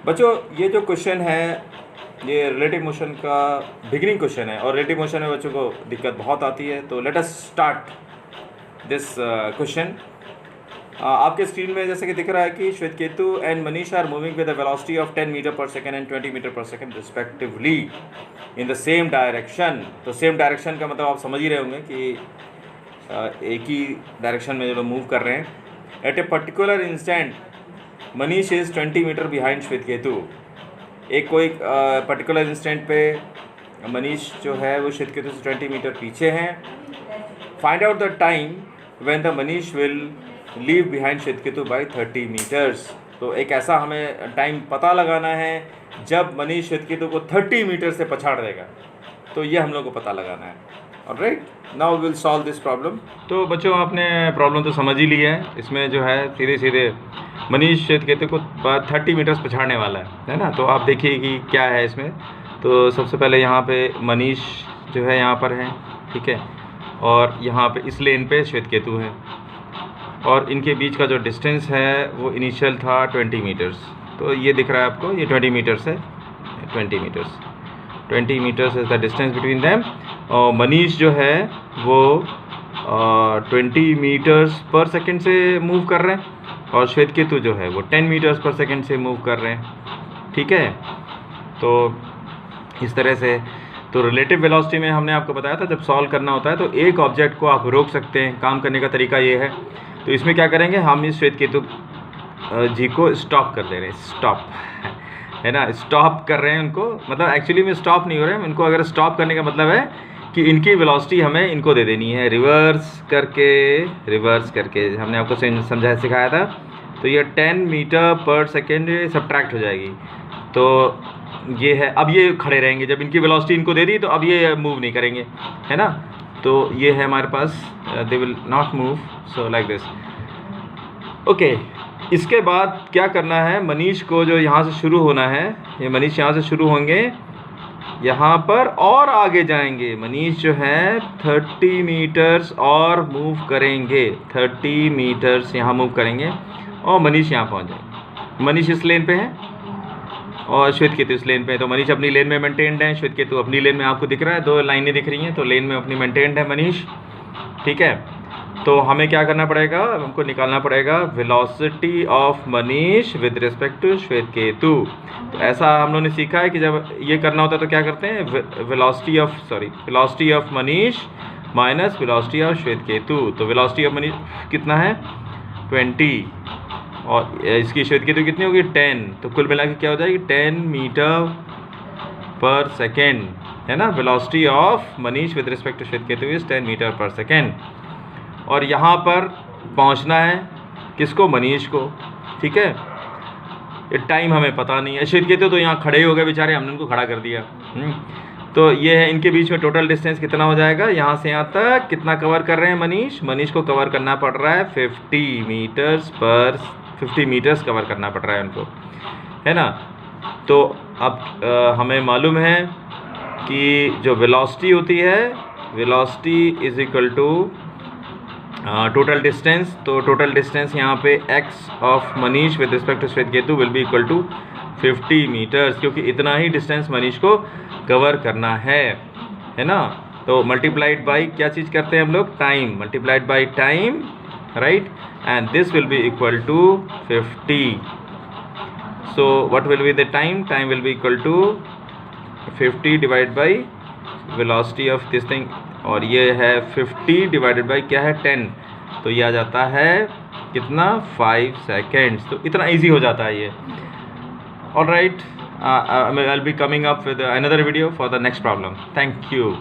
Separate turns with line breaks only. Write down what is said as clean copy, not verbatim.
बच्चों ये जो क्वेश्चन है ये रिलेटिव मोशन का बिगिनिंग क्वेश्चन है और रिलेटिव मोशन में बच्चों को दिक्कत बहुत आती है। तो let us start this question. आपके स्क्रीन में जैसे कि दिख रहा है कि Shwetketu and Manish are moving with the velocity of 10 meter per second and 20 meter per second respectively in the same direction. तो सेम डायरेक्शन का मतलब आप समझ ही रहे होंगे कि एक ही डायरेक्शन में जो लोग मूव कर रहे हैं। At a particular instant Manish is 20 meter behind Shwetketu. एक कोई पर्टिकुलर इंस्टेंट पे मनीष जो है वो श्वेतकेतु से 20 मीटर पीछे हैं। Find out the time when the Manish will leave behind Shwetketu by 30 meters. तो एक ऐसा हमें टाइम पता लगाना है जब मनीष श्वेतकेतु को 30 मीटर से पछाड़ देगा। तो ये हम लोग को पता लगाना है। Alright, now will solve this problem. तो बच्चों आपने प्रॉब्लम तो समझ ही ली है। इसमें जो है सीधे सीधे मनीष श्वेतकेतु को 30 मीटर्स पछाड़ने वाला है ना। तो आप देखिए कि क्या है इसमें। तो सबसे पहले यहाँ पे मनीष जो है यहाँ पर है, ठीक है, और यहाँ पे इस लेन पे श्वेतकेतु है और इनके बीच का जो डिस्टेंस है वो इनिशियल था 20 मीटर्स। तो ये दिख रहा है आपको, ये 20 मीटर्स है, 20 meters is the distance between them. और मनीष जो है वो 20 मीटर्स पर सेकेंड से मूव कर रहे हैं और श्वेतकेतु जो है वो 10 मीटर्स पर सेकेंड से मूव कर रहे हैं, ठीक है। तो इस तरह से तो रिलेटिव वेलोसिटी में हमने आपको बताया था जब सॉल्व करना होता है तो एक ऑब्जेक्ट को आप रोक सकते हैं। काम करने का तरीका ये है। तो इसमें क्या करेंगे, हम इस श्वेतकेतु जी को स्टॉप कर दे रहे हैं। स्टॉप है ना, स्टॉप कर रहे हैं उनको। मतलब एक्चुअली में स्टॉप नहीं हो रहे हैं इनको। अगर स्टॉप करने का मतलब है कि इनकी वेलोसिटी हमें इनको दे देनी है रिवर्स करके हमने आपको समझाया सिखाया था। तो ये 10 मीटर पर सेकेंड सब्ट्रैक्ट हो जाएगी। तो ये है, अब ये खड़े रहेंगे। जब इनकी वेलोसिटी इनको दे दी तो अब ये मूव नहीं करेंगे, है ना। तो ये है हमारे पास, they will not move, so like this. Okay, इसके बाद क्या करना है, मनीष को जो यहाँ से शुरू होना है, ये मनीष यहाँ से शुरू होंगे, यहाँ पर और आगे जाएंगे। मनीष जो है 30 मीटर्स और मूव करेंगे, 30 मीटर्स यहाँ मूव करेंगे और मनीष यहाँ पहुँच जाएंगे। मनीष इस लेन पे है और श्वेतकेतु इस लेन पे है। तो मनीष अपनी लेन में मेंटेन्ड है, श्वेतकेतु अपनी लेन में। आपको दिख रहा है 2 लाइनें दिख रही हैं, तो लेन में अपनी मेंटेन्ड है मनीष, ठीक है। तो हमें क्या करना पड़ेगा, हमको निकालना पड़ेगा velocity of Manish with respect to Shwetketu. तो ऐसा हम लोगों ने सीखा है कि जब ये करना होता है तो क्या करते हैं, velocity of Manish minus velocity of Shvetaketu. तो वेलोसिटी ऑफ मनीष कितना है, 20, और इसकी श्वेतकेतु कितनी होगी, 10। तो कुल मिला के क्या हो जाएगी, 10 मीटर पर सेकेंड, है ना। Velocity of Manish with respect to Shwetketu is 10 meter per second. और यहाँ पर पहुँचना है किसको, मनीष को, ठीक है। ये टाइम हमें पता नहीं है। श्वेतकेतु तो यहाँ खड़े ही हो गए बेचारे, हमने उनको खड़ा कर दिया। तो ये है, इनके बीच में टोटल डिस्टेंस कितना हो जाएगा, यहाँ से यहाँ तक कितना कवर कर रहे हैं मनीष को कवर करना पड़ रहा है 50 मीटर्स कवर करना पड़ रहा है उनको, है ना। तो अब हमें मालूम है कि जो वेलोसिटी होती है, velocity is equal to total distance. तो टोटल डिस्टेंस यहाँ पे x of Manish with respect to Shwetketu will be equal to 50 meters, क्योंकि इतना ही डिस्टेंस मनीष को कवर करना है ना। तो मल्टीप्लाइड बाई क्या चीज़ करते हैं हम लोग, time, multiplied by time, right, and this will be equal to 50. So what will be the time? Time will be equal to 50 divided by velocity of this thing, और ये है 50 डिवाइडेड बाई क्या है, 10। तो ये आ जाता है कितना, 5 सेकेंड्स। तो इतना इजी हो जाता है ये। All right, I will be coming up with another video for the next problem. Thank you.